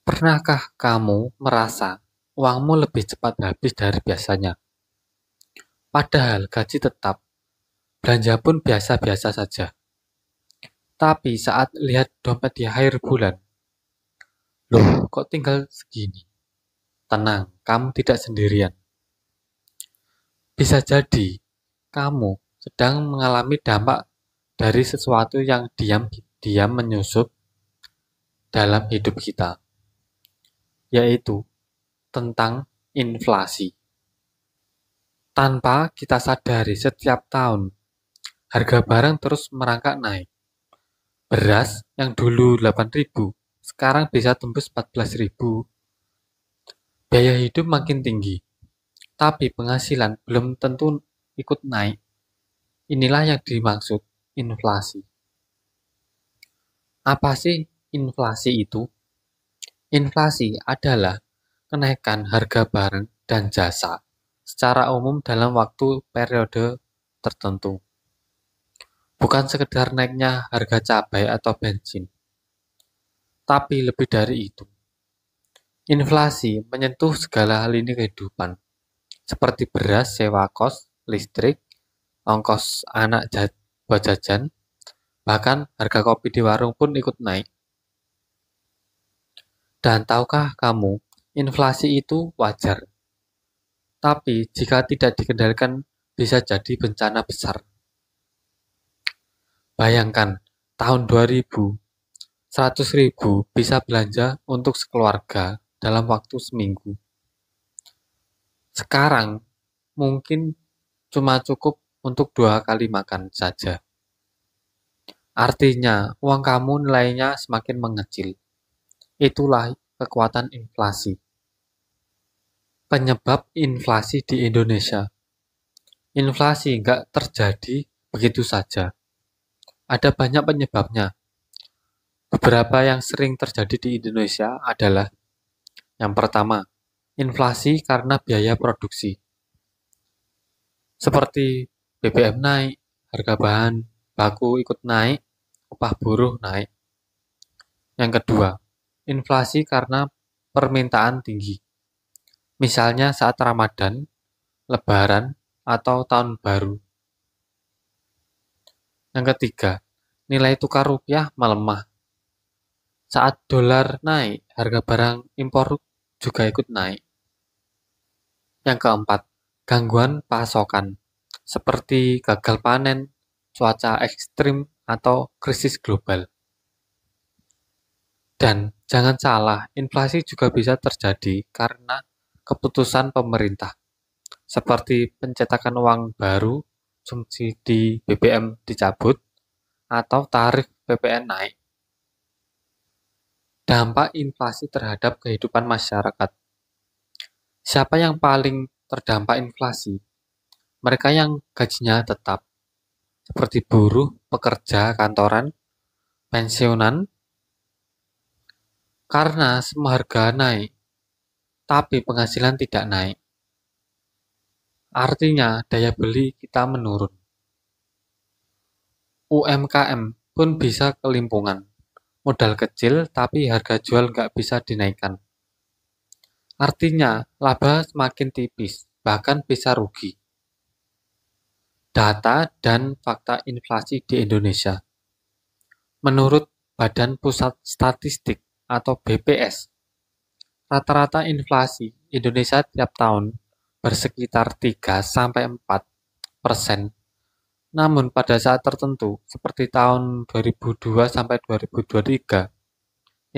Pernahkah kamu merasa uangmu lebih cepat habis dari biasanya? Padahal gaji tetap, belanja pun biasa-biasa saja. Tapi saat lihat dompet di akhir bulan, loh kok tinggal segini? Tenang, kamu tidak sendirian. Bisa jadi kamu sedang mengalami dampak dari sesuatu yang diam-diam menyusup dalam hidup kita, yaitu tentang inflasi. Tanpa kita sadari, setiap tahun harga barang terus merangkak naik. Beras yang dulu 8.000, sekarang bisa tembus 14.000. Biaya hidup makin tinggi, tapi penghasilan belum tentu ikut naik. Inilah yang dimaksud inflasi. Apa sih inflasi itu? Inflasi adalah kenaikan harga barang dan jasa secara umum dalam waktu periode tertentu. Bukan sekedar naiknya harga cabai atau bensin, tapi lebih dari itu. Inflasi menyentuh segala lini kehidupan, seperti beras, sewa kos, listrik, ongkos anak buat jajan, bahkan harga kopi di warung pun ikut naik. Dan tahukah kamu, inflasi itu wajar. Tapi jika tidak dikendalikan bisa jadi bencana besar. Bayangkan, tahun 2000, 100.000 bisa belanja untuk sekeluarga dalam waktu seminggu. Sekarang mungkin cuma cukup untuk 2 kali makan saja. Artinya, uang kamu nilainya semakin mengecil. Itulah kekuatan inflasi. Penyebab inflasi di Indonesia. Inflasi nggak terjadi begitu saja. Ada banyak penyebabnya. Beberapa yang sering terjadi di Indonesia adalah: yang pertama, inflasi karena biaya produksi. Seperti BBM naik, harga bahan baku ikut naik, upah buruh naik. Yang kedua, inflasi karena permintaan tinggi. Misalnya saat Ramadan, Lebaran, atau Tahun Baru. Yang ketiga, nilai tukar rupiah melemah. Saat dolar naik, harga barang impor juga ikut naik. Yang keempat, gangguan pasokan, seperti gagal panen, cuaca ekstrim, atau krisis global. Dan jangan salah, inflasi juga bisa terjadi karena keputusan pemerintah, seperti pencetakan uang baru, subsidi BBM dicabut, atau tarif PPN naik. Dampak inflasi terhadap kehidupan masyarakat. Siapa yang paling terdampak inflasi? Mereka yang gajinya tetap, seperti buruh, pekerja kantoran, pensiunan. Karena semua harga naik, tapi penghasilan tidak naik. Artinya daya beli kita menurun. UMKM pun bisa kelimpungan. Modal kecil tapi harga jual nggak bisa dinaikkan. Artinya laba semakin tipis, bahkan bisa rugi. Data dan fakta inflasi di Indonesia. Menurut Badan Pusat Statistik atau BPS, rata-rata inflasi Indonesia tiap tahun bersekitar 3-4%. Namun pada saat tertentu, seperti tahun 2002 sampai 2023,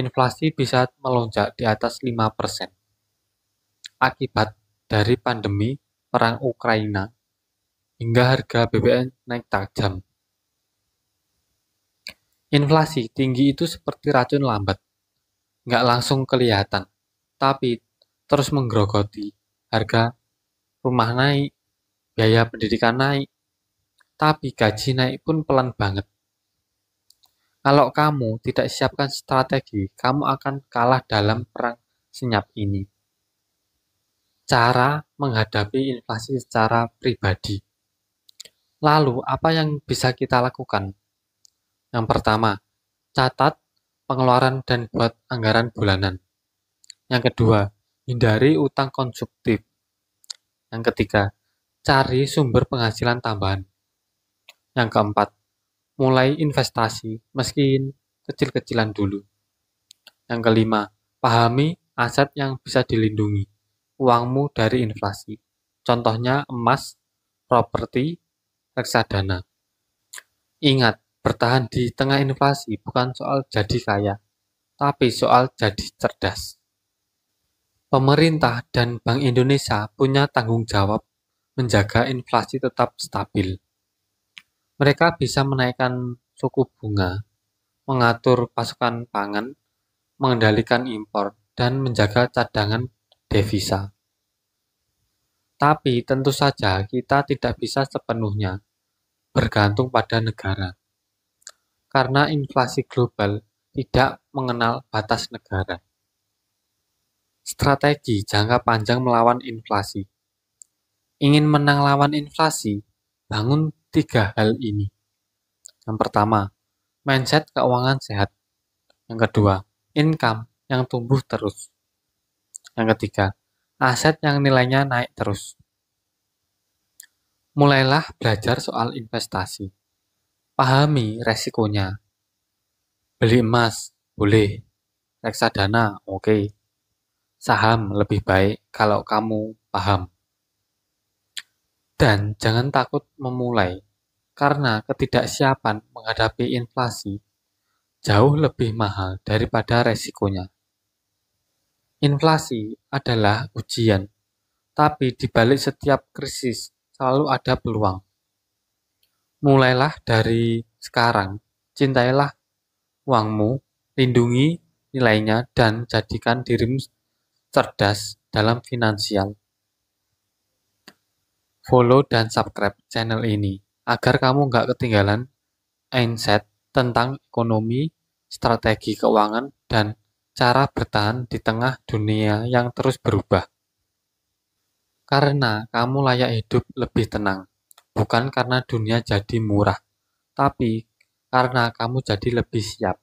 inflasi bisa melonjak di atas 5% akibat dari pandemi, perang Ukraina, hingga harga BBM naik tajam. Inflasi tinggi itu seperti racun lambat, nggak langsung kelihatan, tapi terus menggerogoti. Harga rumah naik, biaya pendidikan naik, tapi gaji naik pun pelan banget. Kalau kamu tidak siapkan strategi, kamu akan kalah dalam perang senyap ini. Cara menghadapi inflasi secara pribadi. Lalu, apa yang bisa kita lakukan? Yang pertama, catat pengeluaran dan buat anggaran bulanan. Yang kedua, hindari utang konsumtif. Yang ketiga, cari sumber penghasilan tambahan. Yang keempat, mulai investasi meski kecil-kecilan dulu. Yang kelima, pahami aset yang bisa dilindungi uangmu dari inflasi. Contohnya emas, properti, reksadana. Ingat, bertahan di tengah inflasi bukan soal jadi kaya, tapi soal jadi cerdas. Pemerintah dan Bank Indonesia punya tanggung jawab menjaga inflasi tetap stabil. Mereka bisa menaikkan suku bunga, mengatur pasokan pangan, mengendalikan impor, dan menjaga cadangan devisa. Tapi tentu saja kita tidak bisa sepenuhnya bergantung pada negara, karena inflasi global tidak mengenal batas negara. Strategi jangka panjang melawan inflasi. Ingin menang lawan inflasi, bangun 3 hal ini. Yang pertama, mindset keuangan sehat. Yang kedua, income yang tumbuh terus. Yang ketiga, aset yang nilainya naik terus. Mulailah belajar soal investasi. Pahami resikonya. Beli emas, boleh. Reksadana, oke. Saham lebih baik kalau kamu paham. Dan jangan takut memulai, karena ketidaksiapan menghadapi inflasi jauh lebih mahal daripada resikonya. Inflasi adalah ujian, tapi di balik setiap krisis selalu ada peluang. Mulailah dari sekarang, cintailah uangmu, lindungi nilainya, dan jadikan dirimu cerdas dalam finansial. Follow dan subscribe channel ini agar kamu nggak ketinggalan insight tentang ekonomi, strategi keuangan, dan cara bertahan di tengah dunia yang terus berubah. Karena kamu layak hidup lebih tenang, bukan karena dunia jadi murah, tapi karena kamu jadi lebih siap.